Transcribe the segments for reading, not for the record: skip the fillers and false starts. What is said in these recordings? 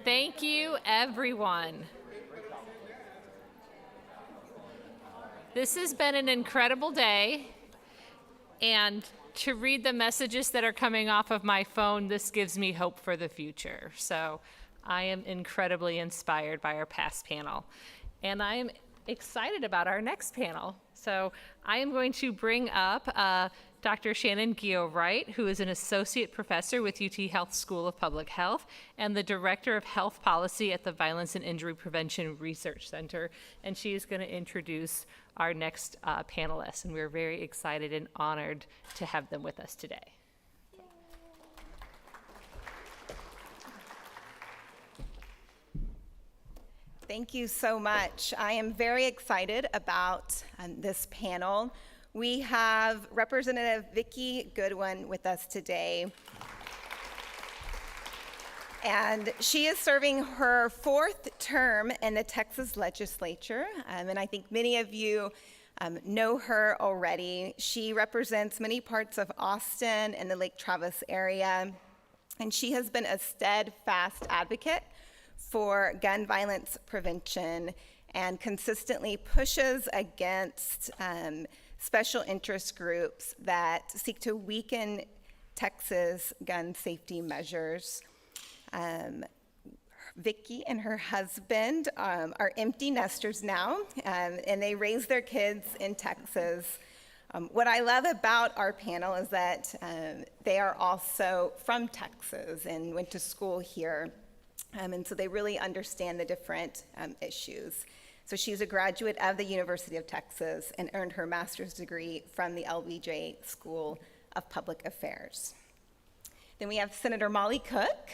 Thank you, everyone. This has been an incredible day, and to read the messages that are coming off of my phone, this gives me hope for the future. So I am incredibly inspired by our past panel, and I am excited about our next panel. So I am going to bring up Dr. Shannon Gio-Wright, who is an associate professor with UT Health School of Public Health and the director of health policy at the Violence and Injury Prevention Research Center. And she is going to introduce our next panelists, and we're very excited and honored to have them with us today. Thank you so much. I am very excited about this panel. We have Representative Vikki Goodwin with us today. And she is serving her fourth term in the Texas legislature. And I think many of you know her already. She represents many parts of Austin and the Lake Travis area. And she has been a steadfast advocate for gun violence prevention and consistently pushes against special interest groups that seek to weaken Texas gun safety measures. Vikki and her husband are empty nesters now, and they raise their kids in Texas. What I love about our panel is that they are also from Texas and went to school here. And so they really understand the different issues. So she's a graduate of the University of Texas and earned her master's degree from the LBJ School of Public Affairs. Then we have Senator Molly Cook.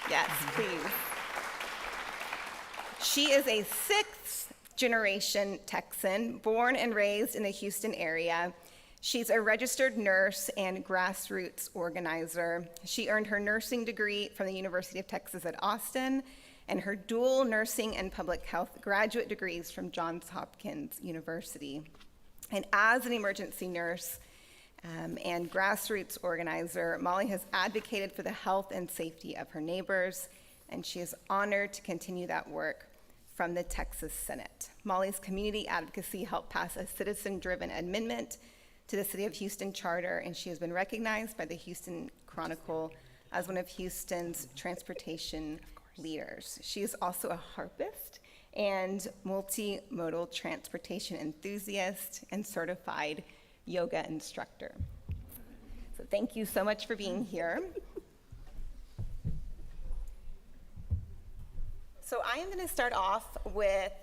Yes, please. She is a sixth generation Texan, born and raised in the Houston area. She's a registered nurse and grassroots organizer. She earned her nursing degree from the University of Texas at Austin and her dual nursing and public health graduate degrees from Johns Hopkins University. And as an emergency nurse and grassroots organizer, Molly has advocated for the health and safety of her neighbors, and she is honored to continue that work from the Texas Senate. Molly's community advocacy helped pass a citizen-driven amendment to the City of Houston Charter, and she has been recognized by the Houston Chronicle as one of Houston's transportation leaders. She is also a harpist and multimodal transportation enthusiast and certified yoga instructor. So thank you so much for being here. So I am going to start off with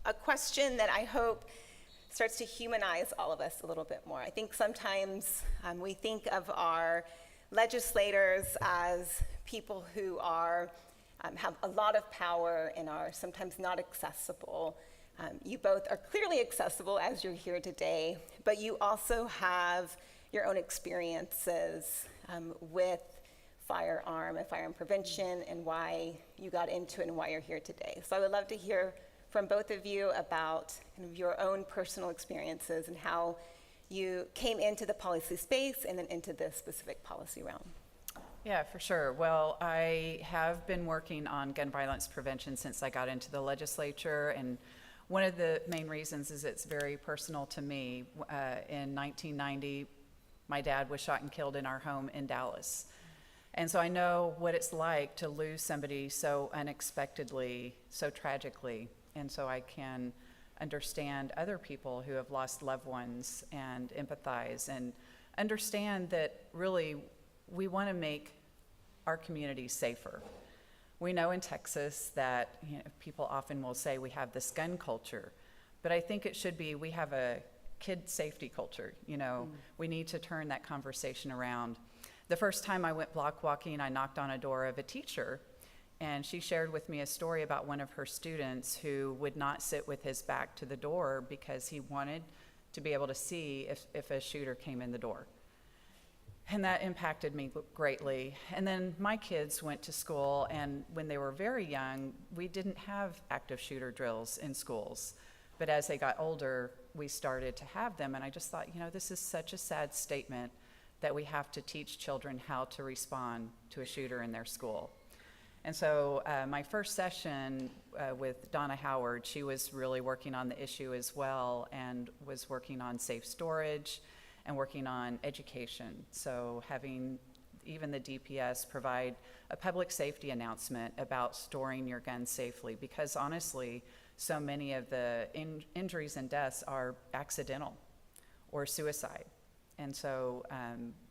a question that I hope starts to humanize all of us a little bit more. I think sometimes we think of our legislators as people who are have a lot of power and are sometimes not accessible. You both are clearly accessible as you're here today, but you also have your own experiences with firearm and firearm prevention and why you got into it and why you're here today. So I would love to hear from both of you about kind of your own personal experiences and how you came into the policy space and then into this specific policy realm. Yeah, for sure. Well, I have been working on gun violence prevention since I got into the legislature, and one of the main reasons is it's very personal to me. In 1990, my dad was shot and killed in our home in Dallas. And so I know what it's like to lose somebody so unexpectedly, so tragically. And so I can understand other people who have lost loved ones and empathize and understand that really we want to make our communities safer. We know in Texas that people often will say we have this gun culture, but I think it should be we have a kid safety culture. We need to turn that conversation around. The first time I went block walking, I knocked on a door of a teacher, and she shared with me a story about one of her students who would not sit with his back to the door because he wanted to be able to see if a shooter came in the door. And that impacted me greatly. And then my kids went to school, and when they were very young, we didn't have active shooter drills in schools. But as they got older, we started to have them, and I just thought, this is such a sad statement that we have to teach children how to respond to a shooter in their school. And so my first session with Donna Howard, she was really working on the issue as well, and was working on safe storage and working on education. So having even the DPS provide a public safety announcement about storing your gun safely, because honestly, so many of the injuries and deaths are accidental or suicide. And so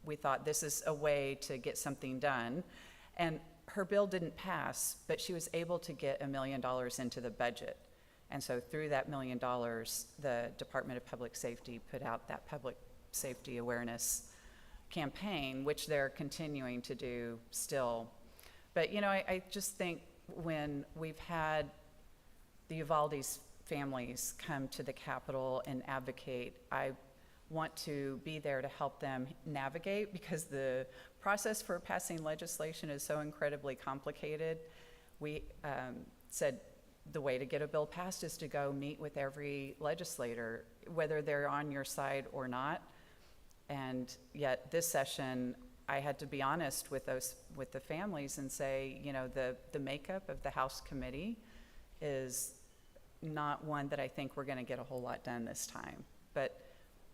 we thought this is a way to get something done. And her bill didn't pass, but she was able to get $1 million into the budget. And so through that $1 million, the Department of Public Safety put out that public safety awareness campaign, which they're continuing to do still. But, you know, I just think when we've had the Uvalde's families come to the Capitol and advocate, I want to be there to help them navigate, because the process for passing legislation is so incredibly complicated. We said the way to get a bill passed is to go meet with every legislator, whether they're on your side or not. And yet this session, I had to be honest with the families and say, you know, the makeup of the House committee is not one that I think we're going to get a whole lot done this time. But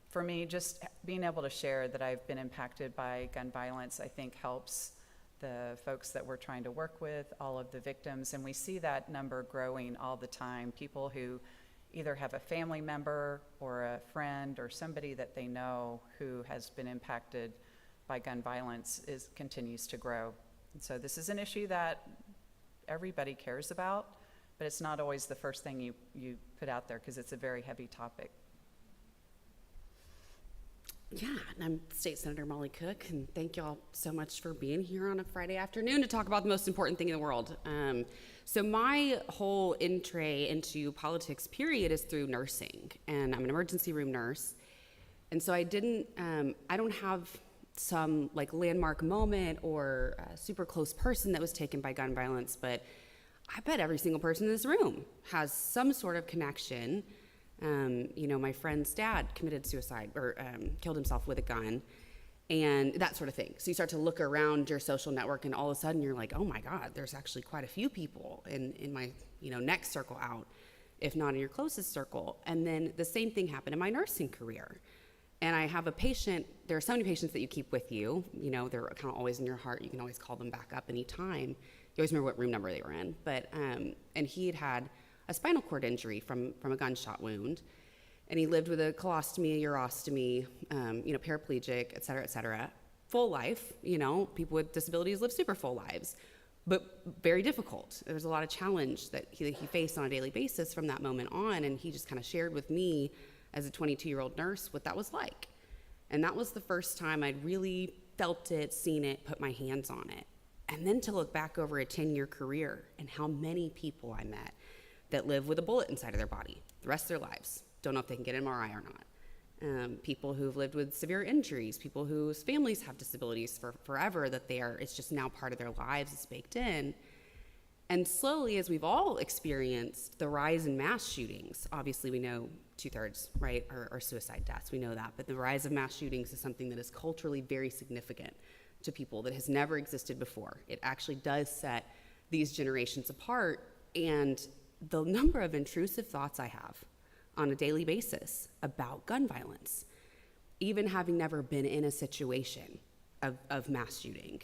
for me, just being able to share that I've been impacted by gun violence, I think helps the folks that we're trying to work with, all of the victims, and we see that number growing all the time. People who either have a family member or a friend or somebody that they know who has been impacted by gun violence continues to grow. And so this is an issue that everybody cares about, but it's not always the first thing you put out there, because it's a very heavy topic. Yeah, and I'm State Senator Molly Cook, and thank y'all so much for being here on a Friday afternoon to talk about the most important thing in the world. So my whole entree into politics, period, is through nursing, and I'm an emergency room nurse. And so I don't have some like landmark moment or a super close person that was taken by gun violence, but I bet every single person in this room has some sort of connection. You know, my friend's dad committed suicide or killed himself with a gun, and that sort of thing. So you start to look around your social network, and all of a sudden you're like, oh my God, there's actually quite a few people in my, you know, next circle out, if not in your closest circle. And then the same thing happened in my nursing career. And I have a patient, there are so many patients that you keep with you, you know, they're kind of always in your heart. You can always call them back up anytime. You always remember what room number they were in. But, and he had a spinal cord injury from a gunshot wound. And he lived with a colostomy, a urostomy, you know, paraplegic, et cetera, full life. You know, people with disabilities live super full lives, but very difficult. There was a lot of challenge that he faced on a daily basis from that moment on. And he just kind of shared with me as a 22-year-old nurse what that was like. And that was the first time I'd really felt it, seen it, put my hands on it. And then to look back over a 10-year career and how many people I met that live with a bullet inside of their body the rest of their lives. Don't know if they can get an MRI or not. People who've lived with severe injuries, people whose families have disabilities for forever, that it's just now part of their lives, it's baked in. And slowly, as we've all experienced the rise in mass shootings, obviously we know 2/3, right, are suicide deaths, we know that, but the rise of mass shootings is something that is culturally very significant to people that has never existed before. It actually does set these generations apart, and the number of intrusive thoughts I have on a daily basis about gun violence, even having never been in a situation of mass shooting,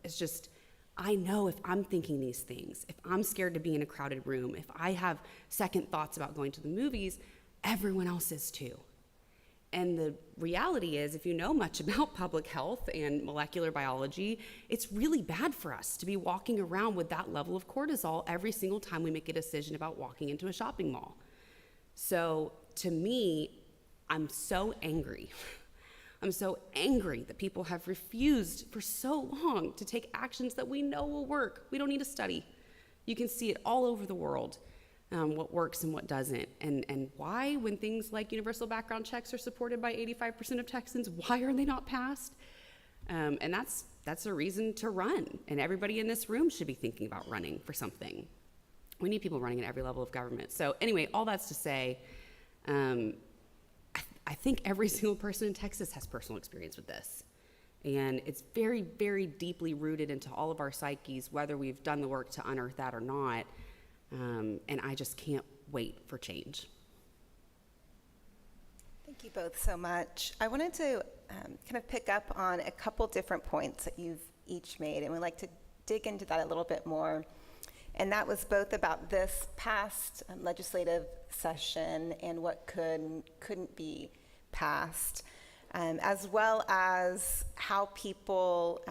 it's just, I know if I'm thinking these things, if I'm scared to be in a crowded room, if I have second thoughts about going to the movies, everyone else is too. And the reality is, if you know much about public health and molecular biology, it's really bad for us to be walking around with that level of cortisol every single time we make a decision about walking into a shopping mall. So to me, I'm so angry. I'm so angry that people have refused for so long to take actions that we know will work. We don't need a study. You can see it all over the world. What works and what doesn't, and why, when things like universal background checks are supported by 85% of Texans, why are they not passed? And that's a reason to run, and everybody in this room should be thinking about running for something. We need people running at every level of government. So anyway, all that's to say, I think every single person in Texas has personal experience with this. And it's very, very deeply rooted into all of our psyches, whether we've done the work to unearth that or not. And I just can't wait for change. Thank you both so much. I wanted to kind of pick up on a couple different points that you've each made, and we'd like to dig into that a little bit more. And that was both about this past legislative session and what couldn't be passed, as well as how people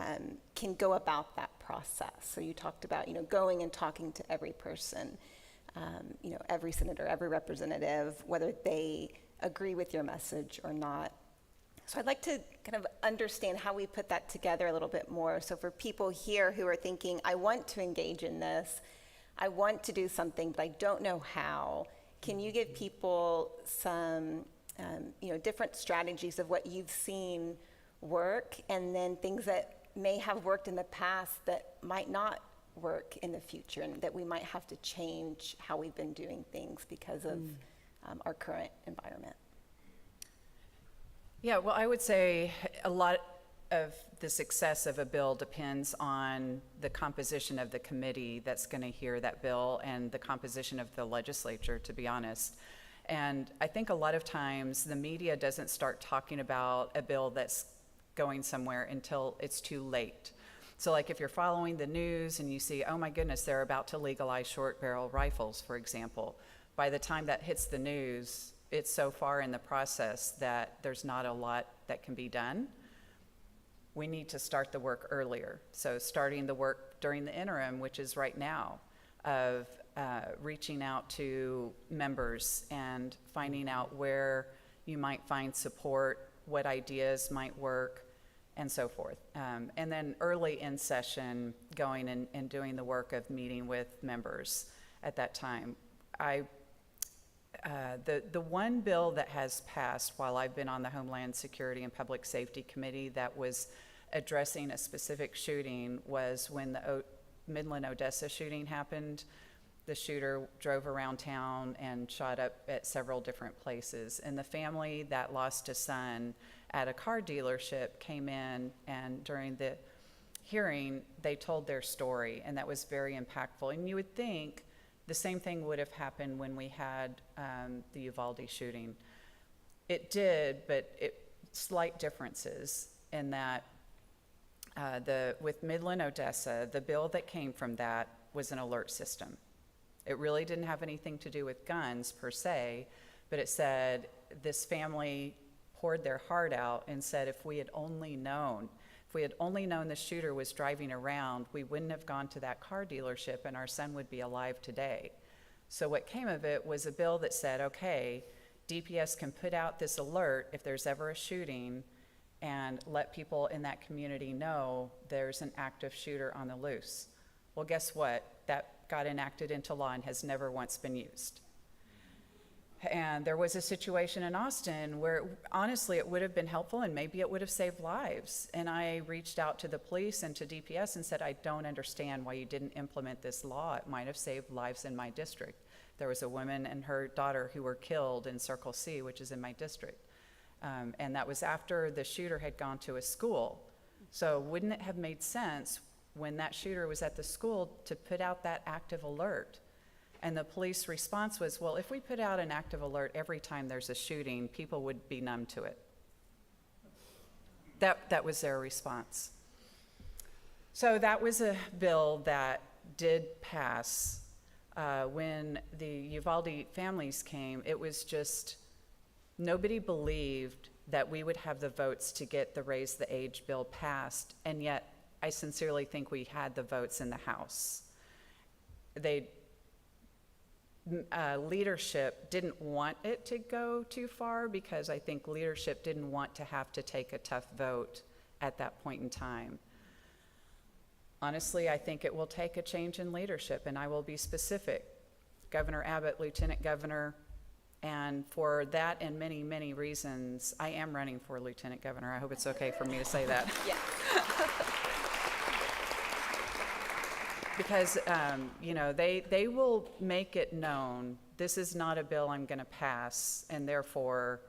can go about that process. So you talked about, going and talking to every person, every senator, every representative, whether they agree with your message or not. So I'd like to kind of understand how we put that together a little bit more. So for people here who are thinking, I want to engage in this, I want to do something, but I don't know how, can you give people some different strategies of what you've seen work, and then things that may have worked in the past that might not work in the future, and that we might have to change how we've been doing things because of our current environment? Yeah, well, I would say a lot of the success of a bill depends on the composition of the committee that's going to hear that bill and the composition of the legislature, to be honest. And I think a lot of times the media doesn't start talking about a bill that's going somewhere until it's too late. So like if you're following the news and you see, oh my goodness, they're about to legalize short barrel rifles, for example, by the time that hits the news, it's so far in the process that there's not a lot that can be done. We need to start the work earlier. So starting the work during the interim, which is right now, of reaching out to members and finding out where you might find support, what ideas might work, and so forth. And then early in session, going and doing the work of meeting with members at that time. The one bill that has passed while I've been on the Homeland Security and Public Safety Committee that was addressing a specific shooting was when the Midland, Odessa shooting happened. The shooter drove around town and shot up at several different places. And the family that lost a son at a car dealership came in, and during the hearing, they told their story, and that was very impactful. And you would think the same thing would have happened when we had the Uvalde shooting. It did, but slight differences in that with Midland, Odessa, the bill that came from that was an alert system. It really didn't have anything to do with guns per se, but it said this family poured their heart out and said if we had only known the shooter was driving around, we wouldn't have gone to that car dealership and our son would be alive today. So what came of it was a bill that said, okay, DPS can put out this alert if there's ever a shooting and let people in that community know there's an active shooter on the loose. Well, guess what? That got enacted into law and has never once been used. And there was a situation in Austin where honestly it would have been helpful and maybe it would have saved lives. And I reached out to the police and to DPS and said, I don't understand why you didn't implement this law. It might have saved lives in my district. There was a woman and her daughter who were killed in Circle C, which is in my district. And that was after the shooter had gone to a school. So wouldn't it have made sense when that shooter was at the school to put out that active alert? And the police response was, well, if we put out an active alert every time there's a shooting, people would be numb to it. That was their response. So that was a bill that did pass. When the Uvalde families came, it was just, nobody believed that we would have the votes to get the Raise the Age bill passed, and yet I sincerely think we had the votes in the House. Leadership didn't want it to go too far because I think leadership didn't want to have to take a tough vote at that point in time. Honestly, I think it will take a change in leadership, and I will be specific. Governor Abbott, Lieutenant Governor, and for that and many, many reasons, I am running for Lieutenant Governor. I hope it's okay for me to say that. Yeah. Because, they will make it known, this is not a bill I'm going to pass, and therefore,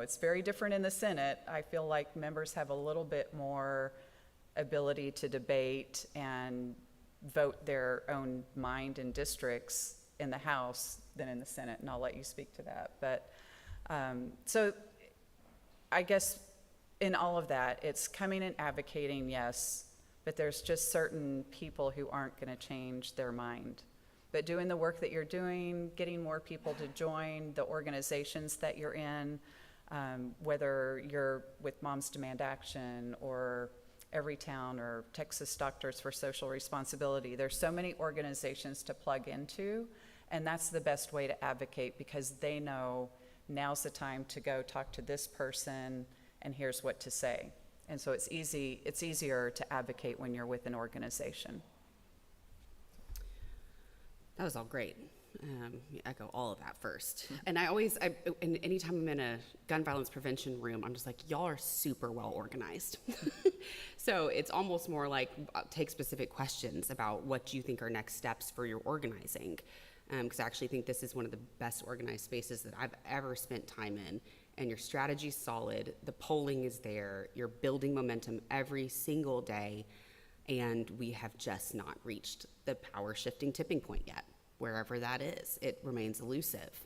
It's very different in the Senate. I feel like members have a little bit more ability to debate and vote their own mind in districts in the House than in the Senate, and I'll let you speak to that. But so I guess in all of that, it's coming and advocating, yes, but there's just certain people who aren't going to change their mind. But doing the work that you're doing, getting more people to join the organizations that you're in, whether you're with Moms Demand Action or Everytown or Texas Doctors for Social Responsibility, there's so many organizations to plug into, and that's the best way to advocate, because they know now's the time to go talk to this person and here's what to say. And so it's easier to advocate when you're with an organization. That was all great. Echo all of that first. And anytime I'm in a gun violence prevention room, I'm just like, y'all are super well organized. So it's almost more like take specific questions about what you think are next steps for your organizing. Because I actually think this is one of the best organized spaces that I've ever spent time in. And your strategy's solid, the polling is there, you're building momentum every single day, and we have just not reached the power shifting tipping point yet. Wherever that is, it remains elusive,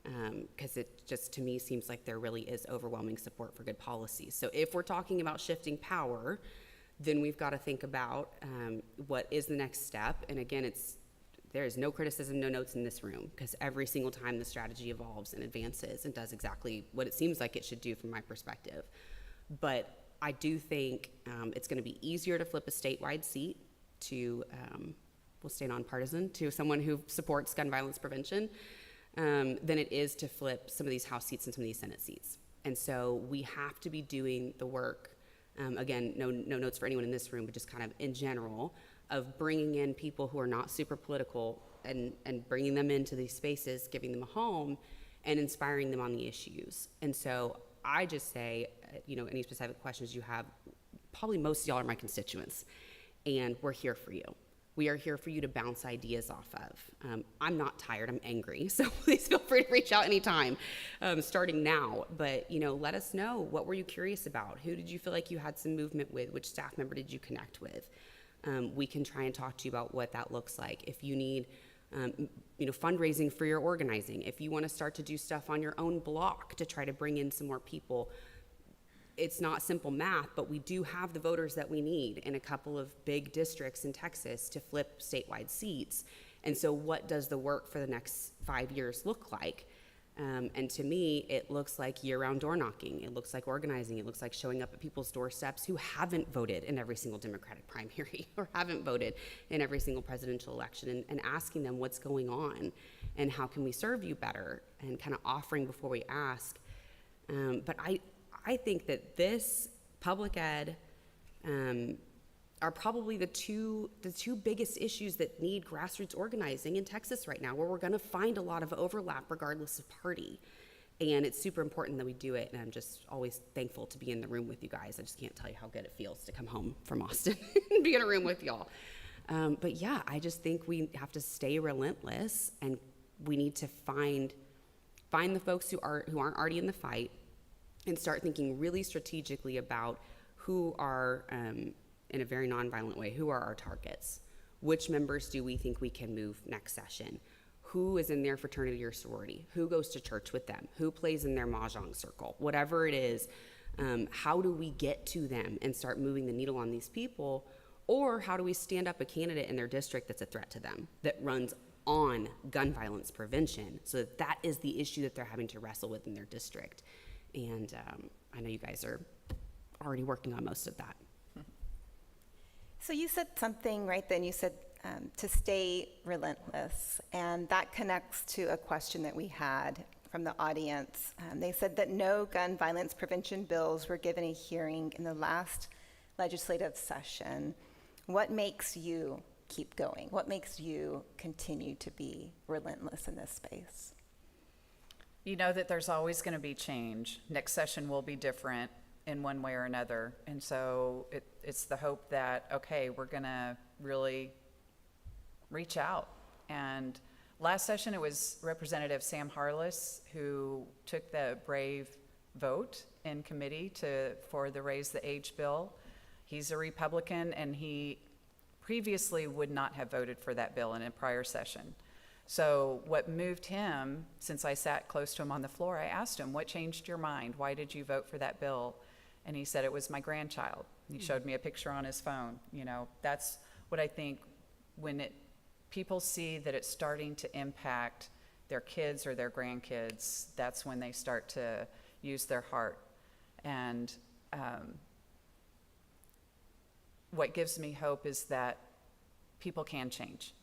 because it just, to me, seems like there really is overwhelming support for good policies. So if we're talking about shifting power, then we've got to think about what is the next step. And again, there is no criticism, no notes in this room, because every single time the strategy evolves and advances and does exactly what it seems like it should do from my perspective. But I do think it's going to be easier to flip a statewide seat to, we'll stay nonpartisan, to someone who supports gun violence prevention than it is to flip some of these House seats and some of these Senate seats. And so we have to be doing the work, again, no notes for anyone in this room, but just kind of in general, of bringing in people who are not super political and bringing them into these spaces, giving them a home, and inspiring them on the issues. And so I just say, any specific questions you have, probably most of y'all are my constituents, and we're here for you. We are here for you to bounce ideas off of. I'm not tired, I'm angry, so please feel free to reach out anytime, starting now. But, let us know, what were you curious about? Who did you feel like you had some movement with? Which staff member did you connect with? We can try and talk to you about what that looks like. If you need, fundraising for your organizing, if you want to start to do stuff on your own block to try to bring in some more people, it's not simple math, but we do have the voters that we need in a couple of big districts in Texas to flip statewide seats. And so what does the work for the next 5 years look like? And to me, it looks like year-round door knocking. It looks like organizing. It looks like showing up at people's doorsteps who haven't voted in every single Democratic primary or haven't voted in every single presidential election, and asking them what's going on and how can we serve you better, and kind of offering before we ask. But I think that this, public ed, are probably the two biggest issues that need grassroots organizing in Texas right now, where we're going to find a lot of overlap regardless of party. And it's super important that we do it, and I'm just always thankful to be in the room with you guys. I just can't tell you how good it feels to come home from Austin and be in a room with y'all. But yeah, I just think we have to stay relentless, and we need to find the folks who aren't already in the fight, and start thinking really strategically about who are, in a very nonviolent way, who are our targets? Which members do we think we can move next session? Who is in their fraternity or sorority? Who goes to church with them? Who plays in their mahjong circle? Whatever it is, how do we get to them and start moving the needle on these people? Or how do we stand up a candidate in their district that's a threat to them, that runs on gun violence prevention, so that is the issue that they're having to wrestle with in their district? And I know you guys are already working on most of that. So you said something right then, you said to stay relentless, and that connects to a question that we had from the audience. They said that no gun violence prevention bills were given a hearing in the last legislative session. What makes you keep going? What makes you continue to be relentless in this space? You know that there's always going to be change. Next session will be different in one way or another. And so it's the hope that, okay, we're going to really reach out and Last session, it was Representative Sam Harless who took the brave vote in committee for the Raise the Age bill. He's a Republican, and he previously would not have voted for that bill in a prior session. So what moved him, since I sat close to him on the floor, I asked him, what changed your mind? Why did you vote for that bill? And he said it was my grandchild. He showed me a picture on his phone. You know, that's what I think when people see that it's starting to impact their kids or their grandkids, that's when they start to use their heart. And what gives me hope is that people can change,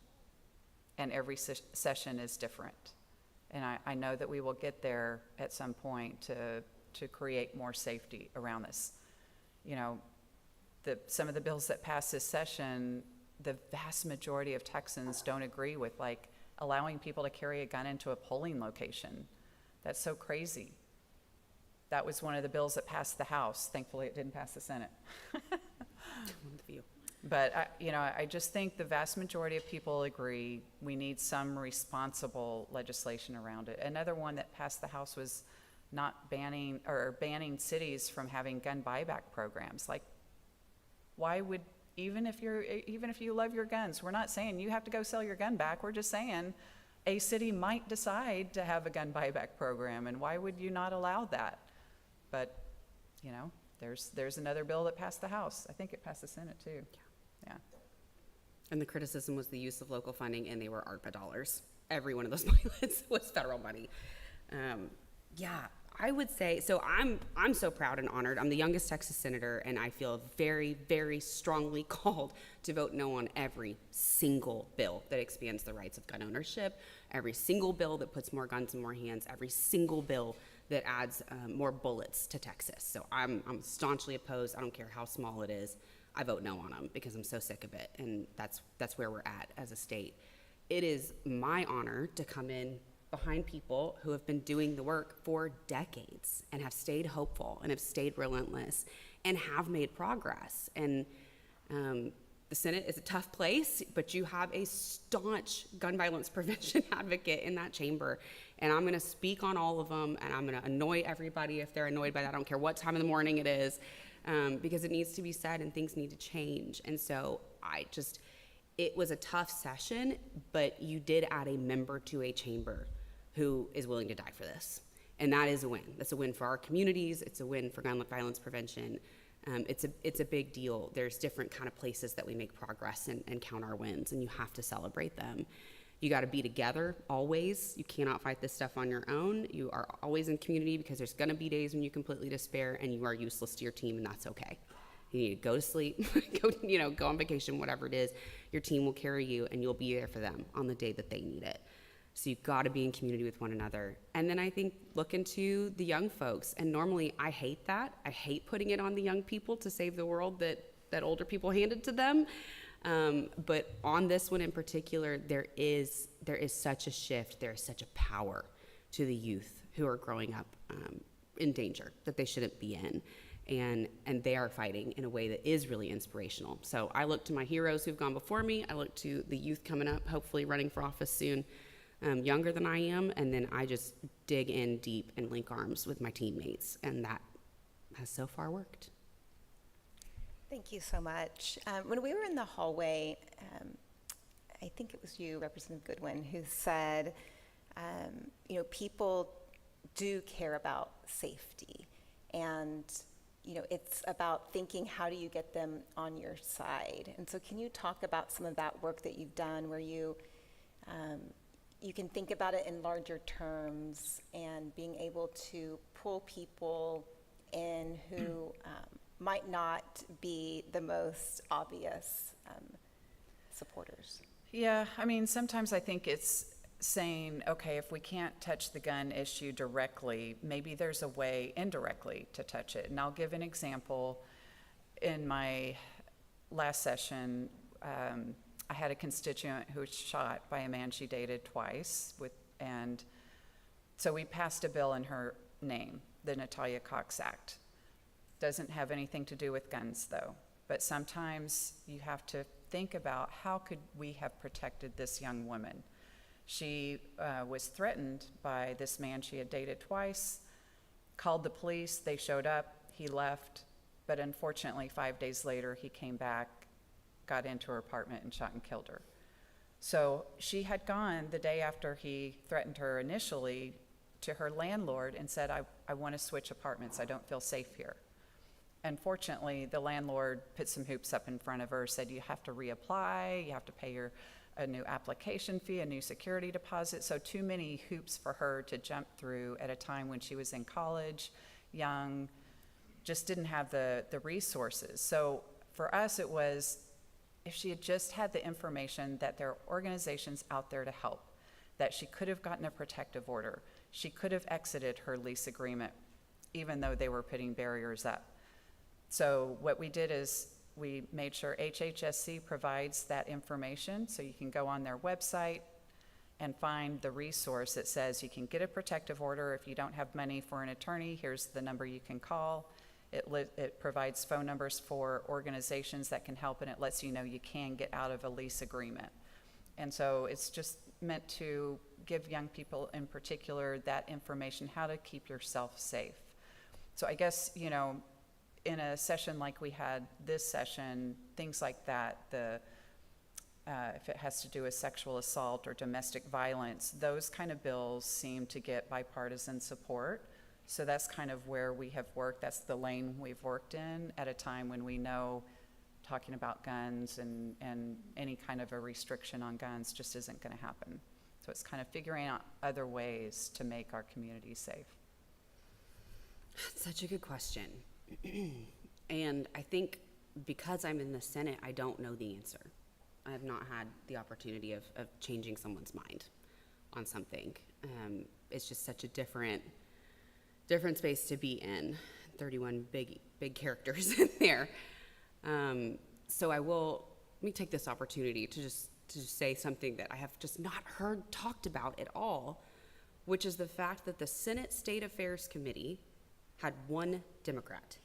and every session is different. And I know that we will get there at some point to create more safety around this. You know, some of the bills that passed this session, the vast majority of Texans don't agree with, like allowing people to carry a gun into a polling location. That's so crazy. That was one of the bills that passed the House. Thankfully, it didn't pass the Senate. But I just think the vast majority of people agree we need some responsible legislation around it. Another one that passed the House was not banning cities from having gun buyback programs. Like, why would, even if you love your guns, we're not saying you have to go sell your gun back. We're just saying a city might decide to have a gun buyback program, and why would you not allow that? But there's another bill that passed the House. I think it passed the Senate too. Yeah. And the criticism was the use of local funding, and they were ARPA dollars. Every one of those pilots was federal money. I would say, so I'm so proud and honored. I'm the youngest Texas senator, and I feel very, very strongly called to vote no on every single bill that expands the rights of gun ownership, every single bill that puts more guns in more hands, every single bill that adds more bullets to Texas. So I'm staunchly opposed. I don't care how small it is. I vote no on them because I'm so sick of it, and that's where we're at as a state. It is my honor to come in behind people who have been doing the work for decades and have stayed hopeful and have stayed relentless and have made progress. And the Senate is a tough place, but you have a staunch gun violence prevention advocate in that chamber. And I'm going to speak on all of them, and I'm going to annoy everybody if they're annoyed by that. I don't care what time of the morning it is, because it needs to be said and things need to change. And so it was a tough session, but you did add a member to a chamber who is willing to die for this. And that is a win. That's a win for our communities. It's a win for gun violence prevention. It's a big deal. There's different kind of places that we make progress and count our wins, and you have to celebrate them. You got to be together always. You cannot fight this stuff on your own. You are always in community, because there's going to be days when you completely despair and you are useless to your team, and that's okay. You need to go to sleep, go on vacation, whatever it is. Your team will carry you, and you'll be there for them on the day that they need it. So you've got to be in community with one another. And then I think look into the young folks. And normally I hate that. I hate putting it on the young people to save the world that older people handed to them. But on this one in particular, there is such a shift. There is such a power to the youth who are growing up in danger that they shouldn't be in. And they are fighting in a way that is really inspirational. So I look to my heroes who've gone before me. I look to the youth coming up, hopefully running for office soon, younger than I am. And then I just dig in deep and link arms with my teammates. And that has so far worked. Thank you so much. When we were in the hallway, I think it was you, Representative Goodwin, who said, people do care about safety. And, it's about thinking, how do you get them on your side? And so can you talk about some of that work that you've done where you can think about it in larger terms and being able to pull people in who might not be the most obvious supporters? Yeah, I mean, sometimes I think it's saying, okay, if we can't touch the gun issue directly, maybe there's a way indirectly to touch it. And I'll give an example. In my last session, I had a constituent who was shot by a man she dated twice, and so we passed a bill in her name, the Natalia Cox Act. Doesn't have anything to do with guns, though. But sometimes you have to think about, how could we have protected this young woman? She was threatened by this man she had dated twice, called the police, they showed up, he left, but unfortunately 5 days later he came back, got into her apartment and shot and killed her. So she had gone the day after he threatened her initially to her landlord and said, I want to switch apartments, I don't feel safe here. Unfortunately, the landlord put some hoops up in front of her, said you have to reapply, you have to pay a new application fee, a new security deposit. So too many hoops for her to jump through at a time when she was in college, young, just didn't have the resources. So for us, it was, if she had just had the information that there are organizations out there to help, that she could have gotten a protective order, she could have exited her lease agreement, even though they were putting barriers up. So what we did is we made sure HHSC provides that information, so you can go on their website and find the resource that says you can get a protective order. If you don't have money for an attorney, here's the number you can call. It provides phone numbers for organizations that can help, and it lets you know you can get out of a lease agreement. And so it's just meant to give young people in particular that information, how to keep yourself safe. So I guess, you know, in a session like we had this session, things like that, if it has to do with sexual assault or domestic violence, those kind of bills seem to get bipartisan support. So that's kind of where we have worked. That's the lane we've worked in at a time when we know talking about guns and any kind of a restriction on guns just isn't going to happen. So it's kind of figuring out other ways to make our community safe. Such a good question. And I think because I'm in the Senate, I don't know the answer. I have not had the opportunity of changing someone's mind on something. It's just such a different space to be in. 31 big characters in there. So let me take this opportunity to just say something that I have just not heard talked about at all, which is the fact that the Senate State Affairs Committee had one Democrat,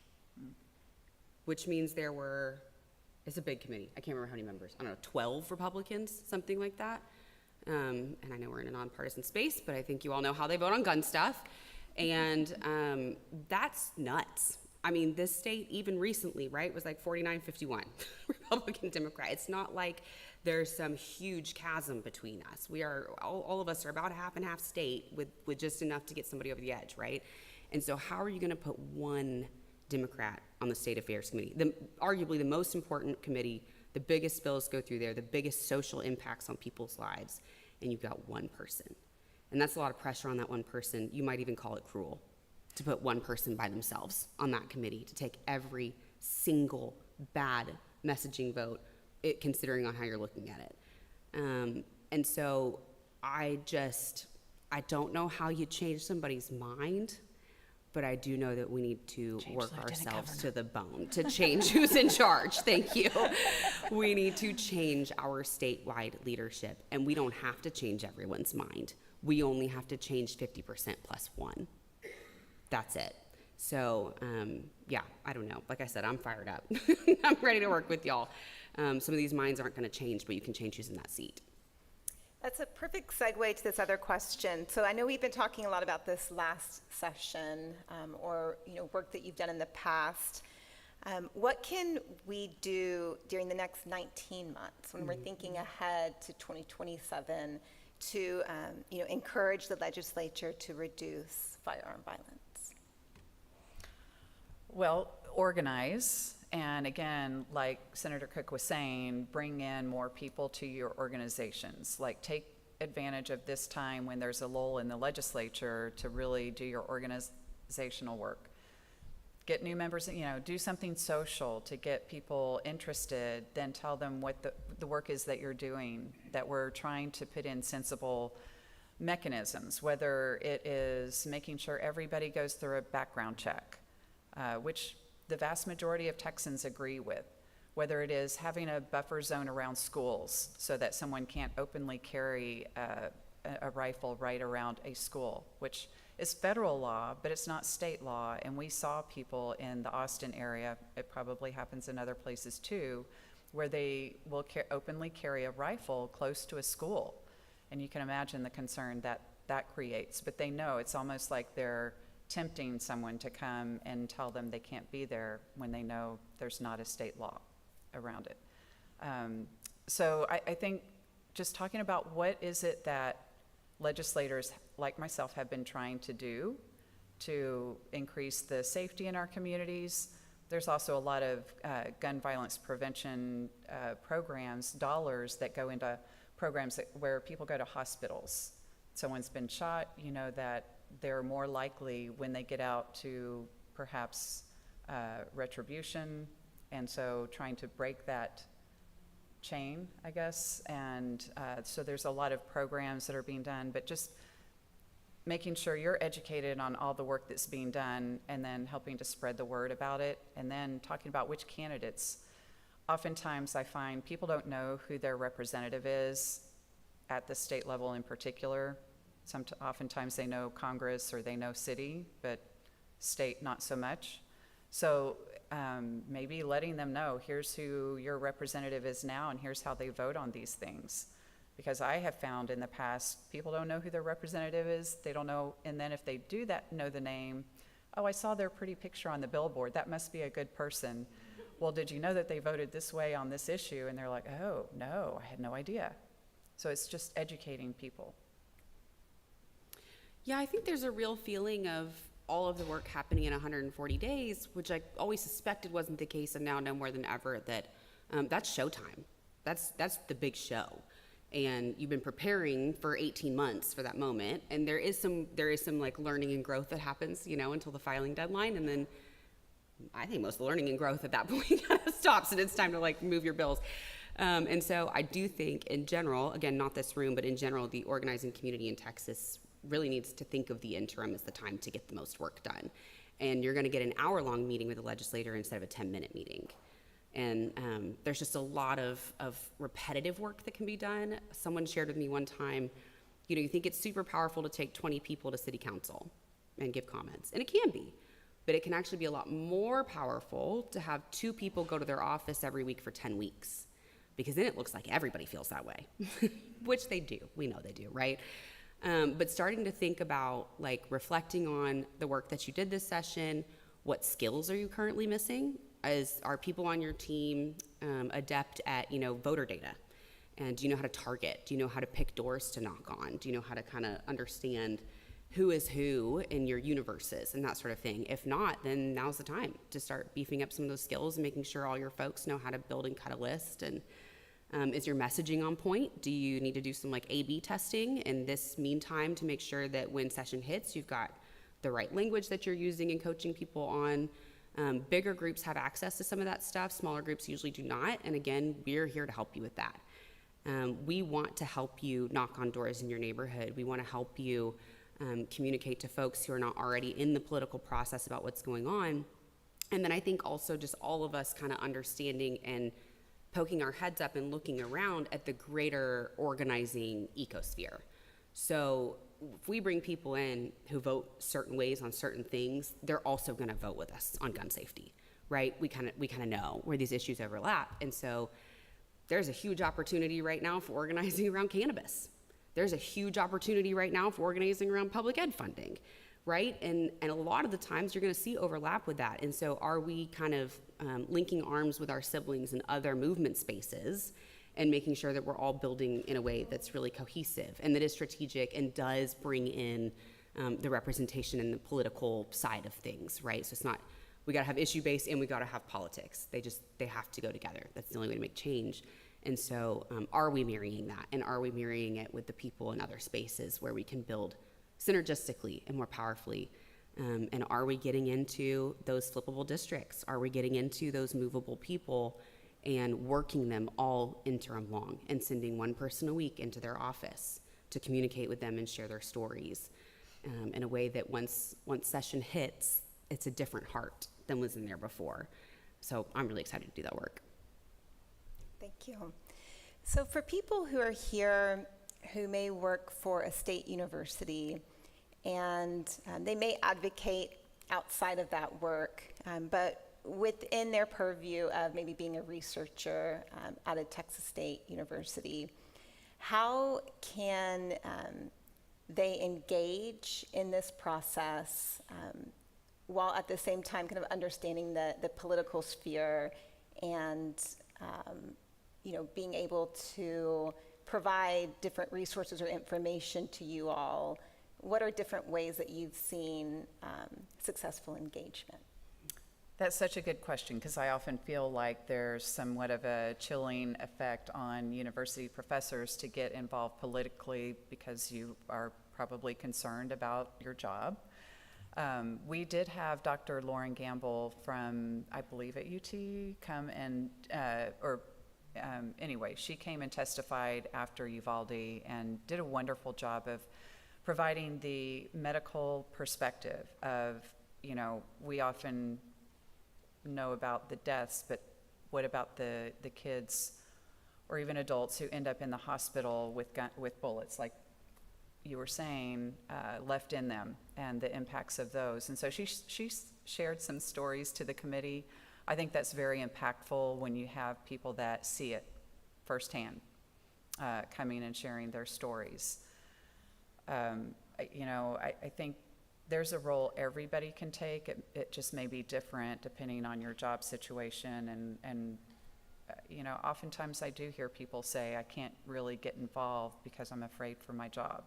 which means it's a big committee. I can't remember how many members. I don't know, 12 Republicans, something like that. And I know we're in a nonpartisan space, but I think you all know how they vote on gun stuff. And that's nuts. I mean, this state, even recently, right, was like 49-51, Republican, Democrat. It's not like there's some huge chasm between us. We are, all of us are about a half and half state with just enough to get somebody over the edge, right? And so how are you going to put one Democrat on the State Affairs Committee? Arguably the most important committee, the biggest bills go through there, the biggest social impacts on people's lives, and you've got one person. And that's a lot of pressure on that one person. You might even call it cruel to put one person by themselves on that committee, to take every single bad messaging vote, considering on how you're looking at it. And so I don't know how you change somebody's mind, but I do know that we need to work ourselves to the bone to change who's in charge. Thank you. We need to change our statewide leadership, and we don't have to change everyone's mind. We only have to change 50% plus one. That's it. So, yeah, I don't know. Like I said, I'm fired up. I'm ready to work with y'all. Some of these minds aren't going to change, but you can change who's in that seat. That's a perfect segue to this other question. So I know we've been talking a lot about this last session, or work that you've done in the past. What can we do during the next 19 months when we're thinking ahead to 2027 to encourage the legislature to reduce firearm violence? Well, organize. And again, like Senator Cook was saying, bring in more people to your organizations. Like, take advantage of this time when there's a lull in the legislature to really do your organizational work. Get new members, do something social to get people interested, then tell them what the work is that you're doing, that we're trying to put in sensible mechanisms, whether it is making sure everybody goes through a background check, which the vast majority of Texans agree with, whether it is having a buffer zone around schools so that someone can't openly carry a rifle right around a school, which is federal law, but it's not state law. And we saw people in the Austin area, it probably happens in other places too, where they will openly carry a rifle close to a school. And you can imagine the concern that that creates. But they know it's almost like they're tempting someone to come and tell them they can't be there when they know there's not a state law around it. So I think just talking about what is it that legislators like myself have been trying to do to increase the safety in our communities. There's also a lot of gun violence prevention programs, dollars that go into programs where people go to hospitals. Someone's been shot, you know, that they're more likely when they get out to perhaps retribution. And so trying to break that chain, I guess. And so there's a lot of programs that are being done, but just making sure you're educated on all the work that's being done and then helping to spread the word about it, and then talking about which candidates. Oftentimes I find people don't know who their representative is at the state level in particular. Oftentimes they know Congress or they know city, but state not so much. So maybe letting them know, here's who your representative is now and here's how they vote on these things. Because I have found in the past, people don't know who their representative is, they don't know, and then if they do that, know the name, oh, I saw their pretty picture on the billboard, that must be a good person. Well, did you know that they voted this way on this issue? And they're like, oh, no, I had no idea. So it's just educating people. Yeah, I think there's a real feeling of all of the work happening in 140 days, which I always suspected wasn't the case, and now know more than ever that that's showtime. That's the big show. And you've been preparing for 18 months for that moment, and there is some like learning and growth that happens, you know, until the filing deadline, and then I think most of the learning and growth at that point kind of stops, and it's time to like move your bills. And so I do think, in general, again, not this room, but in general, the organizing community in Texas really needs to think of the interim as the time to get the most work done. And you're going to get an hour-long meeting with a legislator instead of a 10-minute meeting. And there's just a lot of repetitive work that can be done. Someone shared with me one time, you know, you think it's super powerful to take 20 people to city council and give comments, and it can be, but it can actually be a lot more powerful to have 2 people go to their office every week for 10 weeks, because then it looks like everybody feels that way, which they do. We know they do, right? But starting to think about like reflecting on the work that you did this session, what skills are you currently missing? Are people on your team adept at, you know, voter data? And do you know how to target? Do you know how to pick doors to knock on? Do you know how to kind of understand who is who in your universes and that sort of thing? If not, then now's the time to start beefing up some of those skills and making sure all your folks know how to build and cut a list. And is your messaging on point? Do you need to do some like A/B testing in this meantime to make sure that when session hits, you've got the right language that you're using and coaching people on? Bigger groups have access to some of that stuff. Smaller groups usually do not. And again, we're here to help you with that. We want to help you knock on doors in your neighborhood. We want to help you communicate to folks who are not already in the political process about what's going on. And then I think also just all of us kind of understanding and poking our heads up and looking around at the greater organizing ecosphere. So if we bring people in who vote certain ways on certain things, they're also going to vote with us on gun safety, right? We kind of know where these issues overlap. And so there's a huge opportunity right now for organizing around cannabis. There's a huge opportunity right now for organizing around public ed funding, right? And a lot of the times you're going to see overlap with that. And so are we kind of linking arms with our siblings in other movement spaces and making sure that we're all building in a way that's really cohesive and that is strategic and does bring in the representation and the political side of things, right? So it's not, we gotta have issue-based and we gotta have politics. They have to go together. That's the only way to make change. And so are we marrying that? And are we marrying it with the people in other spaces where we can build synergistically and more powerfully? And are we getting into those flippable districts? Are we getting into those movable people and working them all interim long and sending one person a week into their office to communicate with them and share their stories in a way that once session hits, it's a different heart than was in there before. So I'm really excited to do that work. Thank you. So for people who are here who may work for a state university and they may advocate outside of that work, but within their purview of maybe being a researcher at a Texas State University, How can they engage in this process while at the same time kind of understanding the political sphere and being able to provide different resources or information to you all? What are different ways that you've seen successful engagement? That's such a good question, because I often feel like there's somewhat of a chilling effect on university professors to get involved politically because you are probably concerned about your job. We did have Dr. Lauren Gamble from, I believe at UT, come and, anyway, she came and testified after Uvalde and did a wonderful job of providing the medical perspective of, we often know about the deaths, but what about the kids or even adults who end up in the hospital with bullets, like you were saying, left in them, and the impacts of those. And so she shared some stories to the committee. I think that's very impactful when you have people that see it firsthand, coming and sharing their stories. I think there's a role everybody can take. It just may be different depending on your job situation. And oftentimes I do hear people say, I can't really get involved because I'm afraid for my job.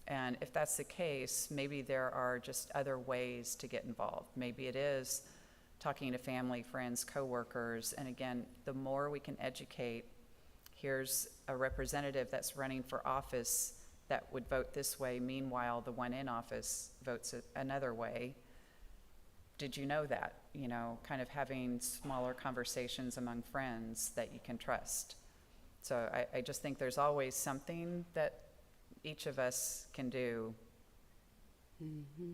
And if that's the case, maybe there are just other ways to get involved. Maybe it is talking to family, friends, coworkers. And again, the more we can educate, here's a representative that's running for office that would vote this way. Meanwhile, the one in office votes another way. Did you know that? Kind of having smaller conversations among friends that you can trust. So I just think there's always something that each of us can do. Mm-hmm.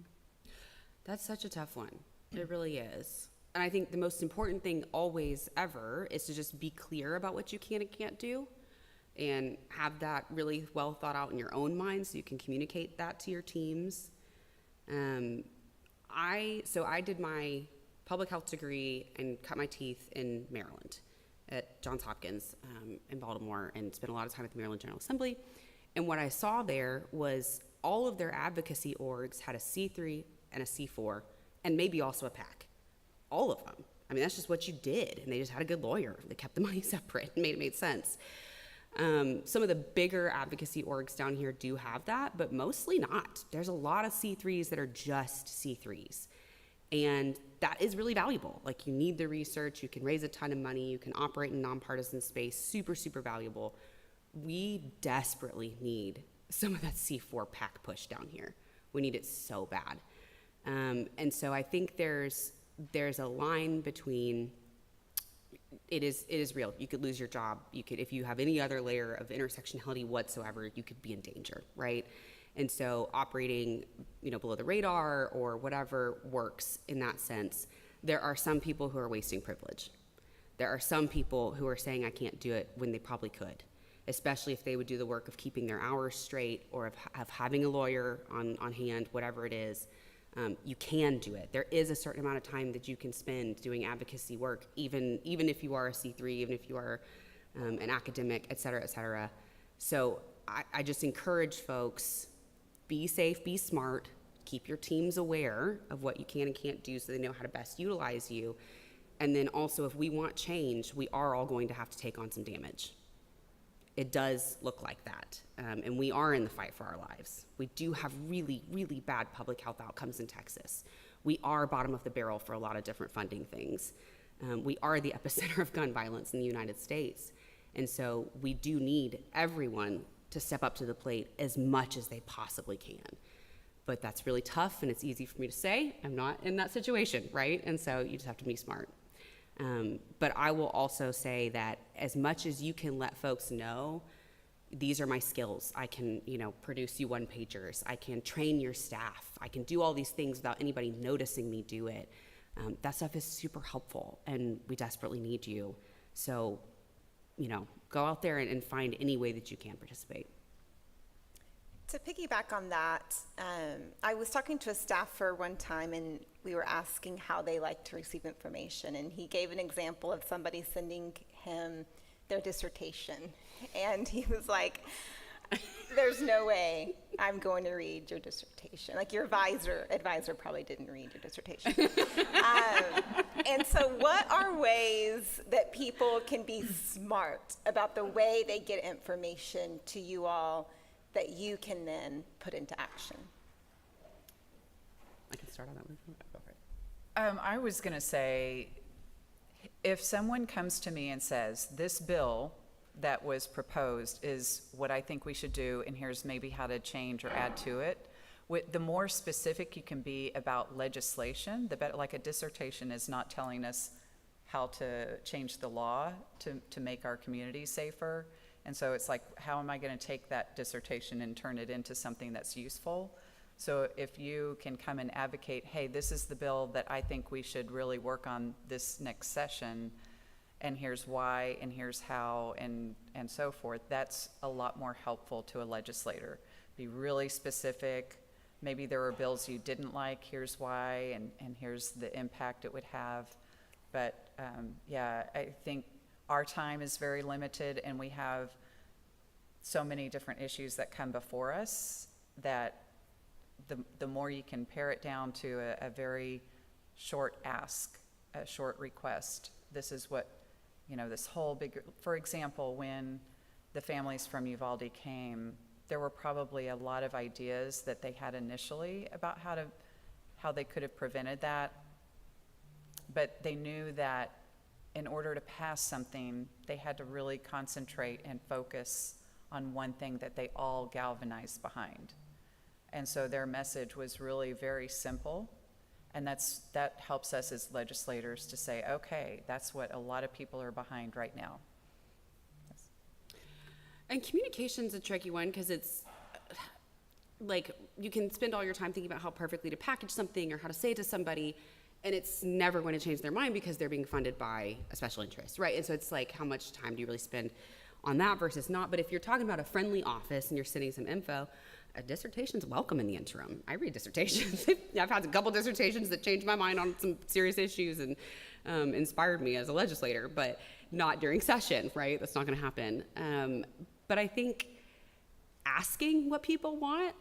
That's such a tough one. It really is. And I think the most important thing always, ever, is to just be clear about what you can and can't do, and have that really well thought out in your own mind so you can communicate that to your teams. I did my public health degree and cut my teeth in Maryland at Johns Hopkins in Baltimore, and spent a lot of time at the Maryland General Assembly. And what I saw there was all of their advocacy orgs had a C3 and a C4, and maybe also a PAC. All of them. I mean, that's just what you did. And they just had a good lawyer. They kept the money separate and made sense. Some of the bigger advocacy orgs down here do have that, but mostly not. There's a lot of C3s that are just C3s. And that is really valuable. Like, you need the research, you can raise a ton of money, you can operate in nonpartisan space, super, super valuable. We desperately need some of that C4 PAC push down here. We need it so bad. And so I think there's a line between, it is real. You could lose your job. You could, if you have any other layer of intersectionality whatsoever, you could be in danger, right? And so operating, below the radar or whatever works in that sense. There are some people who are wasting privilege. There are some people who are saying I can't do it when they probably could, especially if they would do the work of keeping their hours straight or of having a lawyer on hand, whatever it is. You can do it. There is a certain amount of time that you can spend doing advocacy work, even if you are a C3, even if you are an academic, et cetera, et cetera. So I just encourage folks, be safe, be smart, keep your teams aware of what you can and can't do so they know how to best utilize you. And then also, if we want change, we are all going to have to take on some damage. It does look like that. And we are in the fight for our lives. We do have really, really bad public health outcomes in Texas. We are bottom of the barrel for a lot of different funding things. We are the epicenter of gun violence in the United States. And so we do need everyone to step up to the plate as much as they possibly can. But that's really tough, and it's easy for me to say. I'm not in that situation, right? And so you just have to be smart. But I will also say that as much as you can let folks know, these are my skills. I can, produce you one-pagers. I can train your staff. I can do all these things without anybody noticing me do it. That stuff is super helpful, and we desperately need you. So, go out there and find any way that you can participate. To piggyback on that, I was talking to a staffer one time, and we were asking how they like to receive information, and he gave an example of somebody sending him their dissertation. And he was like, there's no way I'm going to read your dissertation. Like your advisor probably didn't read your dissertation. And so what are ways that people can be smart about the way they get information to you all that you can then put into action? I can start on that one. Go for it. I was going to say, if someone comes to me and says, this bill that was proposed is what I think we should do, and here's maybe how to change or add to it, the more specific you can be about legislation, the better. Like a dissertation is not telling us how to change the law to make our community safer. And so it's like, how am I going to take that dissertation and turn it into something that's useful? So if you can come and advocate, hey, this is the bill that I think we should really work on this next session, and here's why, and here's how, and so forth, that's a lot more helpful to a legislator. Be really specific. Maybe there are bills you didn't like, here's why, and here's the impact it would have. But yeah, I think our time is very limited, and we have so many different issues that come before us that the more you can pare it down to a very short ask, a short request. This is what, this whole big, for example, when the families from Uvalde came, there were probably a lot of ideas that they had initially about how they could have prevented that. But they knew that in order to pass something, they had to really concentrate and focus on one thing that they all galvanized behind. And so their message was really very simple. And that helps us as legislators to say, okay, that's what a lot of people are behind right now. Yes. And communication's a tricky one because it's like you can spend all your time thinking about how perfectly to package something or how to say it to somebody, and it's never going to change their mind because they're being funded by a special interest, right? And so it's like, how much time do you really spend on that versus not? But if you're talking about a friendly office and you're sending some info, a dissertation's welcome in the interim. I read dissertations. I've had a couple dissertations that changed my mind on some serious issues and inspired me as a legislator, but not during session, right? That's not going to happen. But I think asking what people want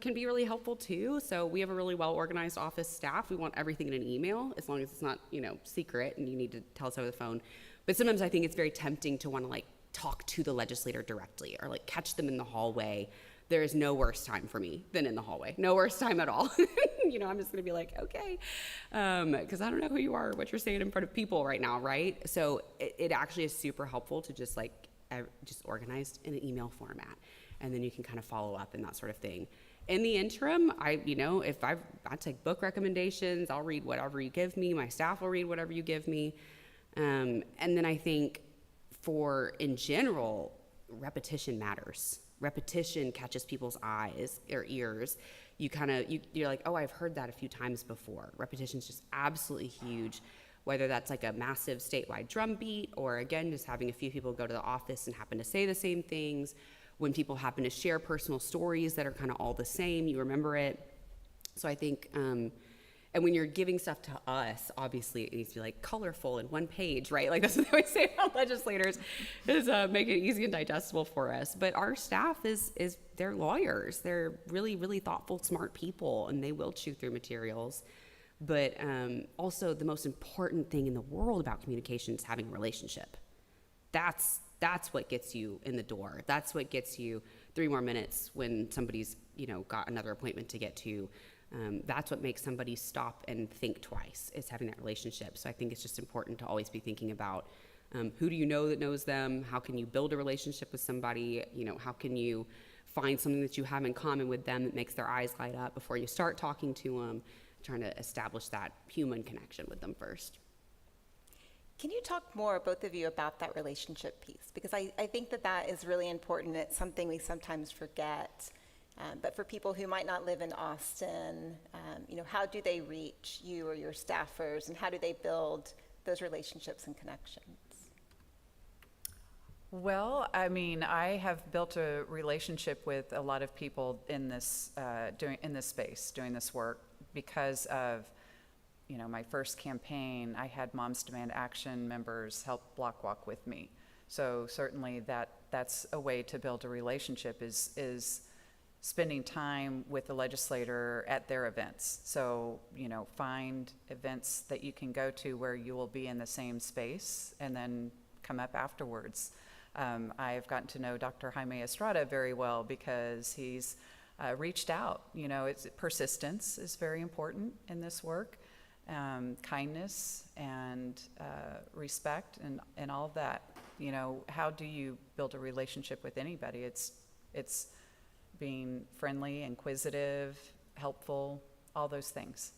can be really helpful too. So we have a really well-organized office staff. We want everything in an email, as long as it's not, secret and you need to tell us over the phone. But sometimes I think it's very tempting to want to talk to the legislator directly or catch them in the hallway. There is no worse time for me than in the hallway. No worse time at all. I'm just going to be like, okay, because I don't know who you are or what you're saying in front of people right now, right? So it actually is super helpful to just organized in an email format, and then you can kind of follow up and that sort of thing. In the interim, I take book recommendations. I'll read whatever you give me. My staff will read whatever you give me, and then I think in general, repetition matters. Repetition catches people's eyes or ears. You're like, oh, I've heard that a few times before. Repetition is just absolutely huge, whether that's a massive statewide drumbeat or, again, just having a few people go to the office and happen to say the same things. When people happen to share personal stories that are kind of all the same, you remember it. So I think, and when you're giving stuff to us, obviously it needs to be colorful in one page, right? That's what they always say about legislators, is make it easy and digestible for us. But our staff they're lawyers. They're really, really thoughtful, smart people, and they will chew through materials. But also the most important thing in the world about communication is having a relationship. That's what gets you in the door. That's what gets you 3 more minutes when somebody's got another appointment to get to. That's what makes somebody stop and think twice, is having that relationship. So I think it's just important to always be thinking about who do you know that knows them? How can you build a relationship with somebody? How can you find something that you have in common with them that makes their eyes light up before you start talking to them, trying to establish that human connection with them first. Can you talk more, both of you, about that relationship piece? Because I think that is really important. It's something we sometimes forget. But for people who might not live in Austin, how do they reach you or your staffers, and how do they build those relationships and connections? Well, I have built a relationship with a lot of people in this space, doing this work, because of my first campaign. I had Moms Demand Action members help block walk with me. So certainly that's a way to build a relationship is spending time with the legislator at their events. So, find events that you can go to where you will be in the same space and then come up afterwards. I've gotten to know Dr. Jaime Estrada very well because he's reached out. Persistence is very important in this work. Kindness and respect and all of that. How do you build a relationship with anybody? It's being friendly, inquisitive, helpful, all those things.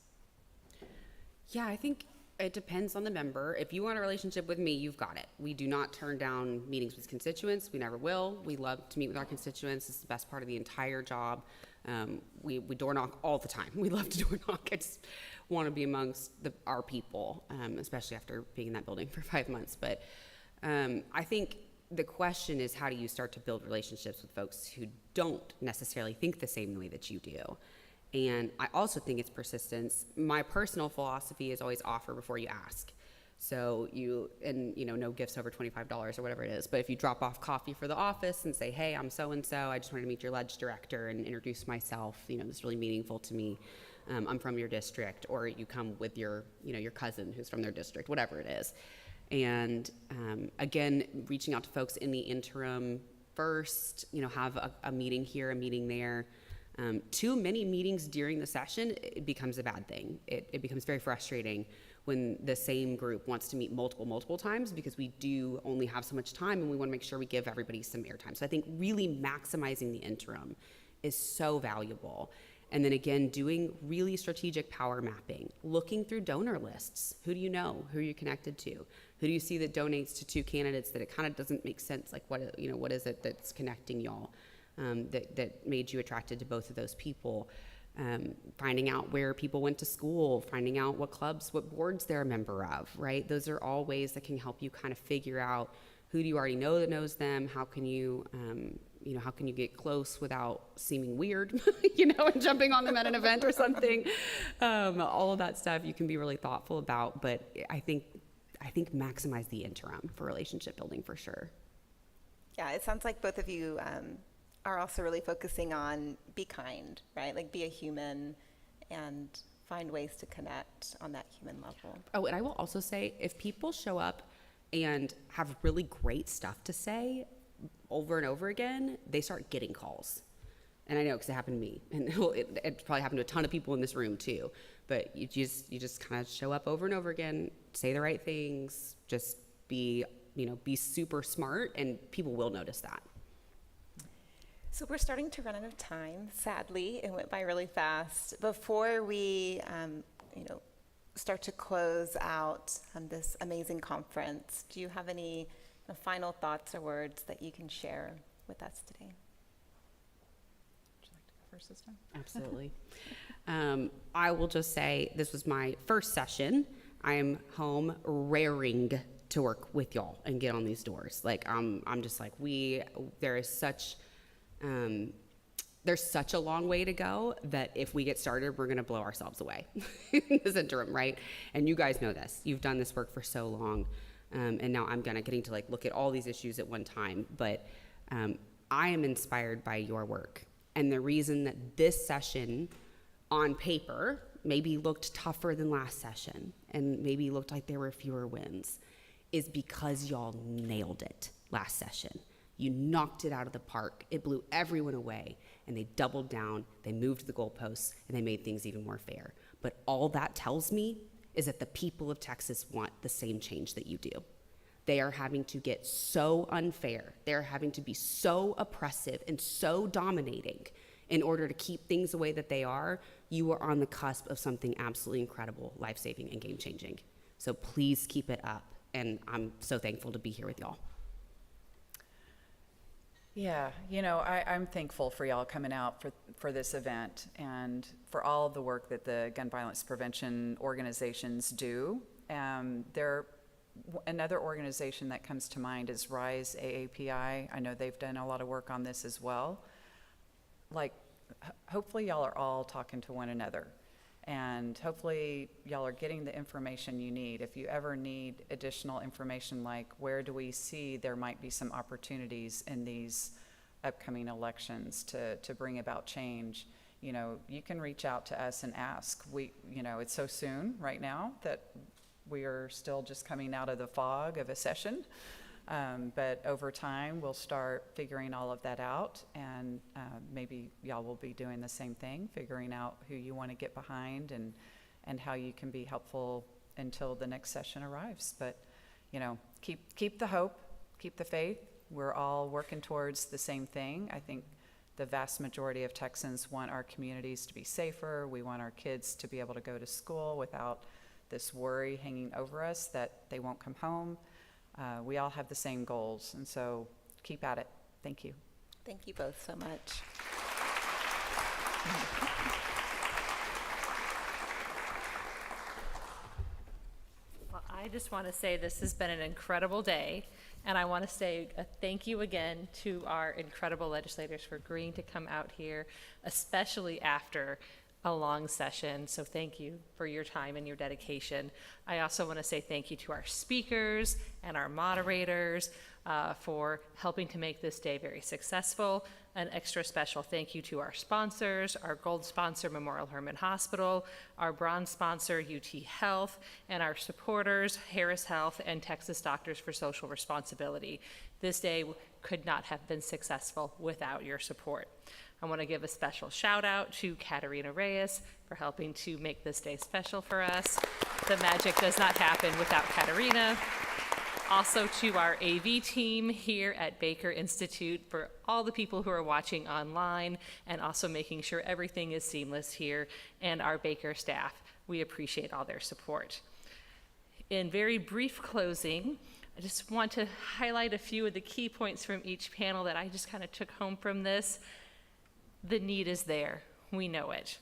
Yeah, I think it depends on the member. If you want a relationship with me, you've got it. We do not turn down meetings with constituents. We never will. We love to meet with our constituents. It's the best part of the entire job. We door knock all the time. We love to door knock. I just want to be amongst our people, especially after being in that building for 5 months. But I think the question is, how do you start to build relationships with folks who don't necessarily think the same way that you do? And I also think it's persistence. My personal philosophy is always offer before you ask. So no gifts over $25 or whatever it is. But if you drop off coffee for the office and say, hey, I'm so-and-so, I just wanted to meet your ledge director and introduce myself. This is really meaningful to me. I'm from your district. Or you come with your cousin who's from their district, whatever it is. And again, reaching out to folks in the interim first, have a meeting here, a meeting there. Too many meetings during the session, it becomes a bad thing. It becomes very frustrating when the same group wants to meet multiple times, because we do only have so much time and we want to make sure we give everybody some airtime. So I think really maximizing the interim is so valuable. And then again, doing really strategic power mapping, looking through donor lists. Who do you know? Who are you connected to? Who do you see that donates to two candidates that it kind of doesn't make sense? Like what is it that's connecting y'all? That made you attracted to both of those people. Finding out where people went to school, finding out what clubs, what boards they're a member of, right? Those are all ways that can help you kind of figure out who do you already know that knows them. How can you, how can you get close without seeming weird, and jumping on them at an event or something. All of that stuff you can be really thoughtful about, but I think maximize the interim for relationship building for sure. Yeah, it sounds like both of you are also really focusing on be kind, right? Like be a human and find ways to connect on that human level. Oh, and I will also say, if people show up and have really great stuff to say over and over again, they start getting calls. And I know because it happened to me, and it probably happened to a ton of people in this room too. But you just kind of show up over and over again, say the right things, just be super smart, and people will notice that. So we're starting to run out of time, sadly. It went by really fast. Before we, start to close out this amazing conference, do you have any final thoughts or words that you can share with us today? Would you like to go first this time? Absolutely. I will just say this was my first session. I am home raring to work with y'all and get on these doors. Like I'm just like there's such a long way to go that if we get started, we're going to blow ourselves away in this interim, right? And you guys know this. You've done this work for so long, and now I'm getting to look at all these issues at one time. But I am inspired by your work, and the reason that this session, on paper, maybe looked tougher than last session, and maybe looked like there were fewer wins, is because y'all nailed it last session. You knocked it out of the park. It blew everyone away, and they doubled down, they moved the goalposts, and they made things even more fair. But all that tells me is that the people of Texas want the same change that you do. They are having to get so unfair. They're having to be so oppressive and so dominating in order to keep things the way that they are. You are on the cusp of something absolutely incredible, life-saving, and game-changing. So please keep it up, and I'm so thankful to be here with y'all. Yeah, I'm thankful for y'all coming out for this event and for all of the work that the gun violence prevention organizations do. Another organization that comes to mind is RISE AAPI. I know they've done a lot of work on this as well. Hopefully y'all are all talking to one another And hopefully y'all are getting the information you need. If you ever need additional information, like where do we see there might be some opportunities in these upcoming elections to bring about change, you know, you can reach out to us and ask. You know, it's so soon right now that we are still just coming out of the fog of a session. But over time, we'll start figuring all of that out, and maybe y'all will be doing the same thing, figuring out who you want to get behind and how you can be helpful until the next session arrives. But, you know, keep the hope, keep the faith. We're all working towards the same thing. I think the vast majority of Texans want our communities to be safer. We want our kids to be able to go to school without this worry hanging over us that they won't come home. We all have the same goals, and so keep at it. Thank you. Thank you both so much. Well, I just want to say this has been an incredible day, and I want to say a thank you again to our incredible legislators for agreeing to come out here, especially after a long session. So thank you for your time and your dedication. I also want to say thank you to our speakers and our moderators for helping to make this day very successful. An extra special thank you to our sponsors, our gold sponsor, Memorial Hermann Hospital, our bronze sponsor, UT Health, and our supporters, Harris Health and Texas Doctors for Social Responsibility. This day could not have been successful without your support. I want to give a special shout out to Katerina Reyes for helping to make this day special for us. The magic does not happen without Katerina. Also to our AV team here at Baker Institute, for all the people who are watching online and also making sure everything is seamless here, and our Baker staff. We appreciate all their support. In very brief closing, I just want to highlight a few of the key points from each panel that I just kind of took home from this. The need is there. We know it.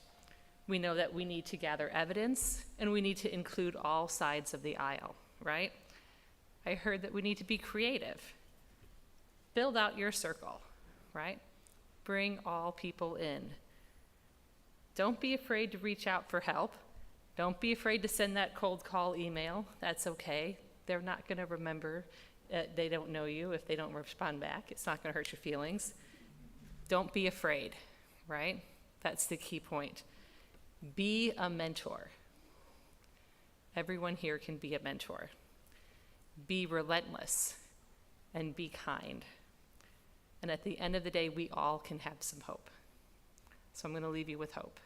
We know that we need to gather evidence, and we need to include all sides of the aisle, right? I heard that we need to be creative. Build out your circle, right? Bring all people in. Don't be afraid to reach out for help. Don't be afraid to send that cold call email. That's okay. They're not going to remember. They don't know you if they don't respond back. It's not going to hurt your feelings. Don't be afraid, right? That's the key point. Be a mentor. Everyone here can be a mentor. Be relentless and be kind. And at the end of the day, we all can have some hope. So I'm going to leave you with hope.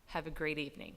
Have a great evening.